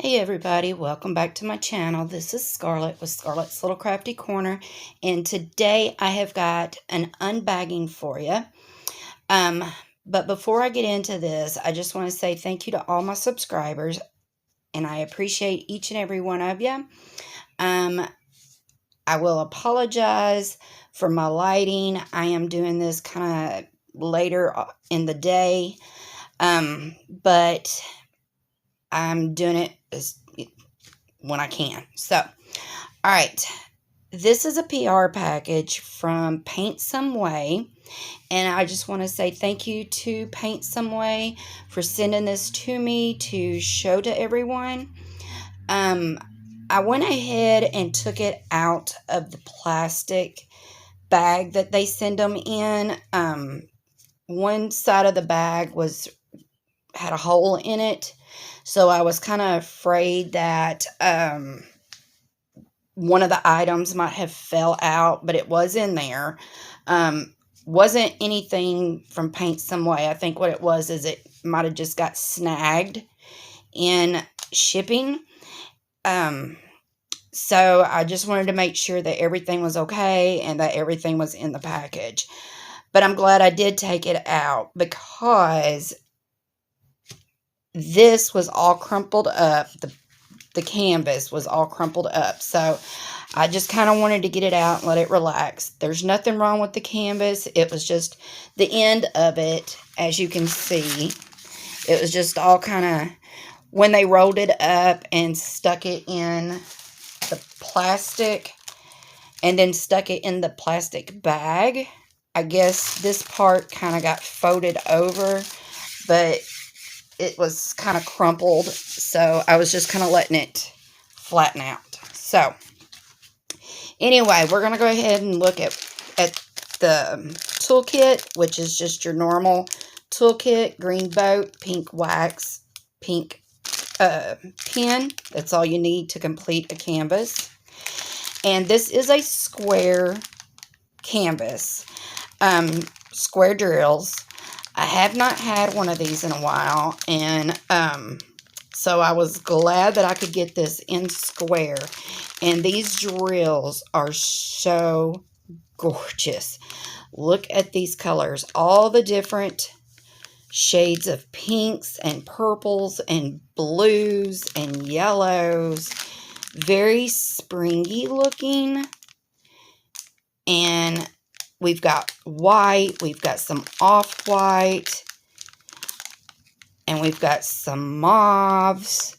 Hey everybody, welcome back to my channel. This is Scarlett with Scarlett's Little Crafty Corner, and today I have got an unbagging for you. But before I get into this, I just want to say thank you to all my subscribers, and I appreciate each and every one of you. I will apologize for my lighting. I am doing this kind of later in the day, but I'm doing it when I can. So, all right. This is a PR package from Paintsomeway, and I just want to say thank you to Paintsomeway for sending this to me to show to everyone. I went ahead and took it out of the plastic bag that they send them in. One side of the bag had a hole in it, so I was kind of afraid that one of the items might have fell out, but it was in there. Wasn't anything from Paintsomeway. I think what it was is it might have just got snagged in shipping. So I just wanted to make sure that everything was okay and that everything was in the package. But I'm glad I did take it out because this was all crumpled up. The canvas was all crumpled up. So I just kind of wanted to get it out and let it relax. There's nothing wrong with the canvas. It was just the end of it, as you can see. It was just all kind of, when they rolled it up and stuck it in the plastic and then stuck it in the plastic bag, I guess this part kind of got folded over, but it was kind of crumpled, so I was just kind of letting it flatten out. So anyway, we're going to go ahead and look at the toolkit, which is just your normal toolkit: green boat, pink wax, pink pen. That's all you need to complete a canvas. And this is a square canvas, square drills. I have not had one of these in a while, and so I was glad that I could get this in square. And these drills are so gorgeous. Look at these colors, all the different shades of pinks and purples and blues and yellows. Very springy looking. And we've got white, we've got some off-white, and we've got some mauves.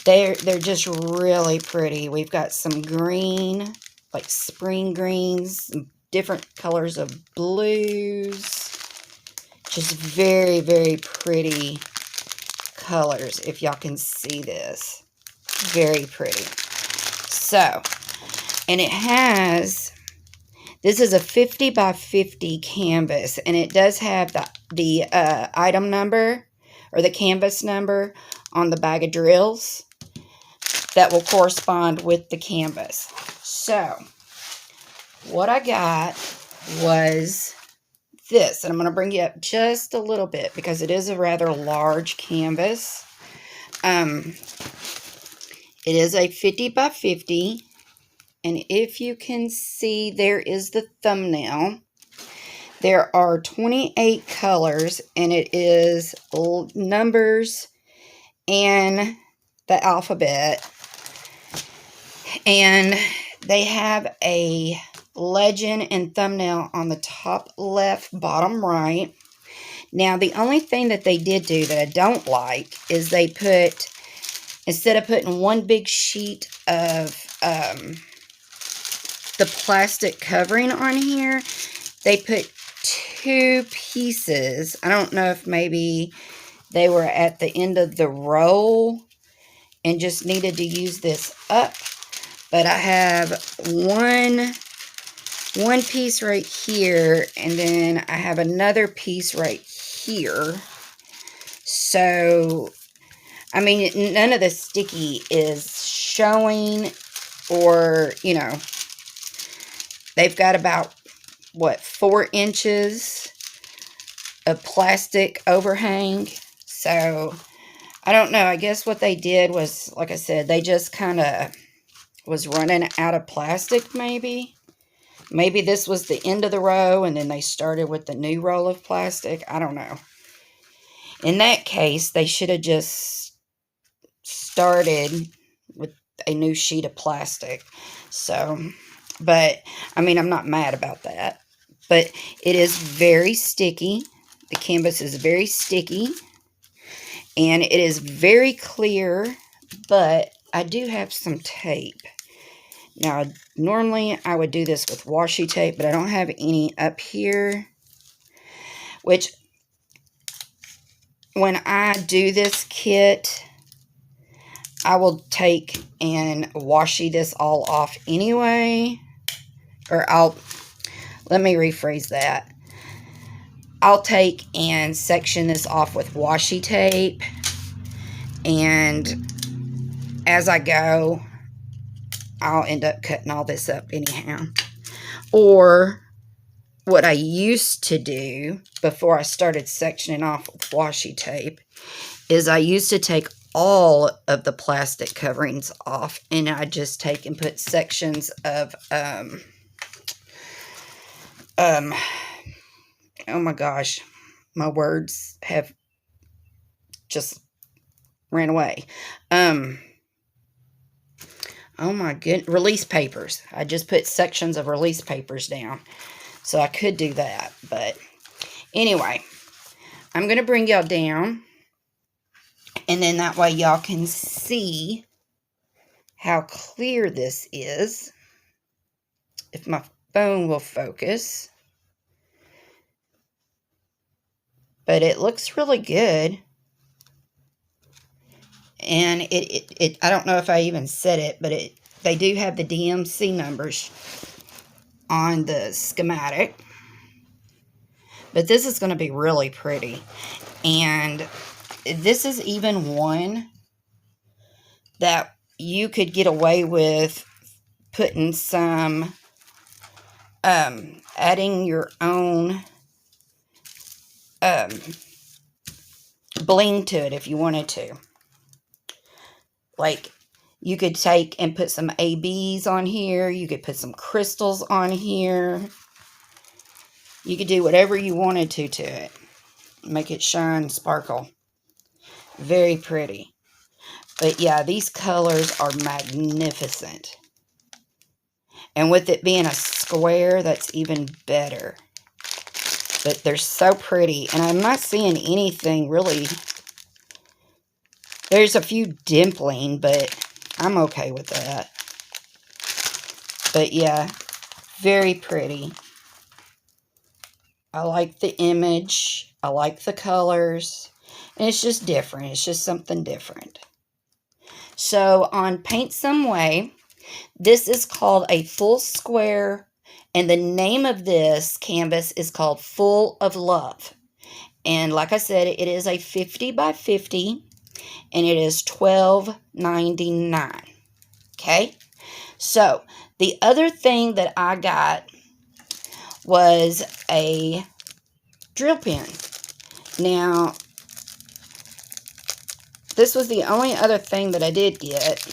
They're just really pretty. We've got some green, like spring greens, some different colors of blues. Just very, very pretty colors, if y'all can see this. Very pretty. So, and it has... This is a 50 by 50 canvas, and it does have the item number or the canvas number on the bag of drills that will correspond with the canvas. So, what I got was this, and I'm going to bring you up just a little bit because it is a rather large canvas. It is a 50 by 50. And if you can see, there is the thumbnail. There are 28 colors, and it is numbers and the alphabet. And they have a legend and thumbnail on the top left, bottom right. Now, the only thing that they did do that I don't like is they put, instead of putting one big sheet of the plastic covering on here, they put two pieces. I don't know if maybe they were at the end of the roll and just needed to use this up, but I have one piece right here, and then I have another piece right here. So I mean, none of the sticky is showing, or you know, they've got about, what, 4 inches of plastic overhang. So I don't know. I guess what they did was, like I said, they just kind of was running out of plastic, maybe. Maybe this was the end of the row, and then they started with the new roll of plastic. I don't know. In that case, they should have just started with a new sheet of plastic. So, but, I mean, I'm not mad about that. But it is very sticky. The canvas is very sticky. And it is very clear, but I do have some tape. Now, normally I would do this with washi tape, but I don't have any up here. Which, when I do this kit, I will take and washi this all off anyway. Or let me rephrase that. I'll take and section this off with washi tape, and as I go, I'll end up cutting all this up anyhow. Or what I used to do before I started sectioning off with washi tape is I used to take all of the plastic coverings off, and I just take and put sections of oh my gosh, my words have just ran away. Oh my goodness, release papers. I just put sections of release papers down. So I could do that. But anyway, I'm going to bring y'all down. And then that way y'all can see how clear this is. If my phone will focus. But it looks really good. And I don't know if I even said it, but they do have the DMC numbers on the schematic. But this is going to be really pretty. And this is even one that you could get away with putting some, adding your own bling to it if you wanted to. Like, you could take and put some ABs on here. You could put some crystals on here. You could do whatever you wanted to it. Make it shine, sparkle. Very pretty. But yeah, these colors are magnificent. And with it being a square, that's even better. But they're so pretty. And I'm not seeing anything really. There's a few dimpling, but I'm okay with that. But yeah, very pretty. I like the image. I like the colors. And it's just different. It's just something different. So on Paintsomeway, this is called a full square. And the name of this canvas is called Full of Love. And like I said, it is a 50 by 50. And it is $12.99. Okay? So, the other thing that I got was a drill pen. Now, this was the only other thing that I did get.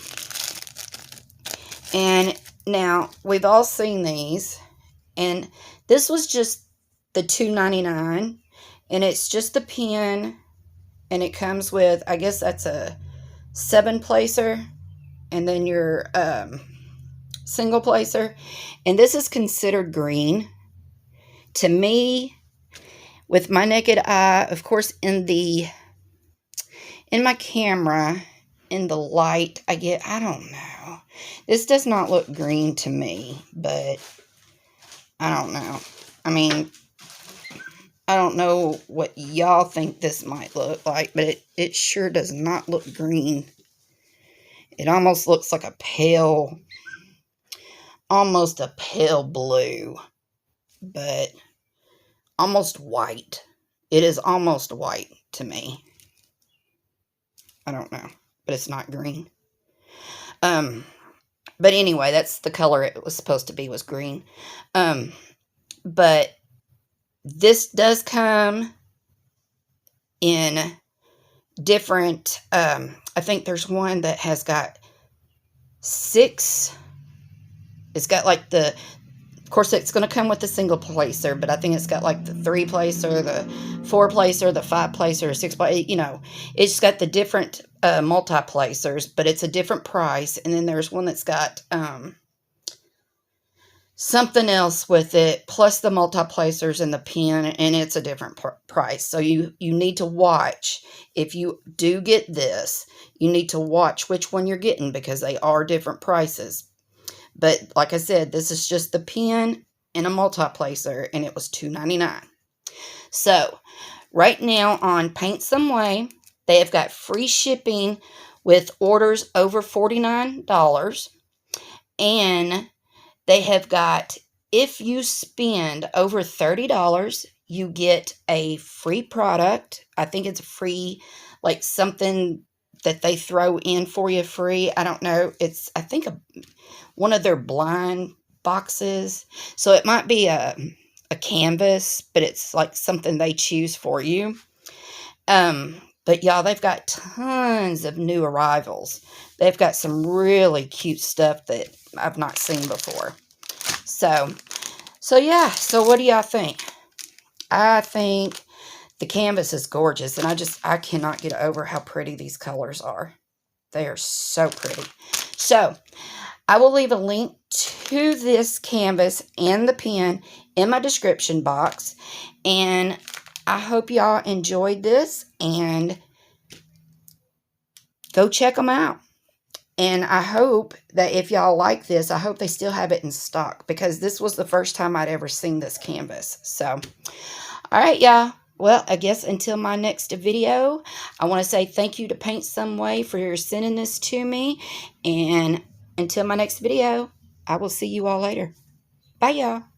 And now, we've all seen these. And this was just the $2.99. And it's just the pen. And it comes with, I guess that's a 7-placer. And then your single placer. And this is considered green. To me, with my naked eye, of course, in my camera, in the light, I don't know. This does not look green to me, but I don't know. I mean, I don't know what y'all think this might look like, but it sure does not look green. It almost looks like almost a pale blue, but almost white. It is almost white to me. I don't know, but it's not green. But anyway, that's the color it was supposed to be, was green. But this does come in different, I think there's one that has got 6, it's got like the, of course it's going to come with the single placer, but I think it's got like the 3 placer, the 4 placer, the 5 placer, 6 placer, you know, it's got the different multi-placers, but it's a different price. And then there's one that's got something else with it, plus the multi-placers and the pen, and it's a different price. So you need to watch. If you do get this, you need to watch which one you're getting, because they are different prices. But like I said, this is just the pen and a multi-placer, and it was $2.99. So right now on Paintsomeway, they have got free shipping with orders over $49, and they have got, if you spend over $30, you get a free product. I think it's a free, like something that they throw in for you free. I don't know. It's, I think, one of their blind boxes. So it might be a canvas, but it's like something they choose for you. But y'all, they've got tons of new arrivals. They've got some really cute stuff that I've not seen before. So yeah, so what do y'all think? I think the canvas is gorgeous, and I cannot get over how pretty these colors are. They are so pretty. So I will leave a link to this canvas and the pen in my description box, and I hope y'all enjoyed this, and go check them out. And I hope that if y'all like this, I hope they still have it in stock, because this was the first time I'd ever seen this canvas. So, all right, y'all. Well, I guess until my next video, I want to say thank you to Paintsomeway for sending this to me. And until my next video, I will see you all later. Bye, y'all.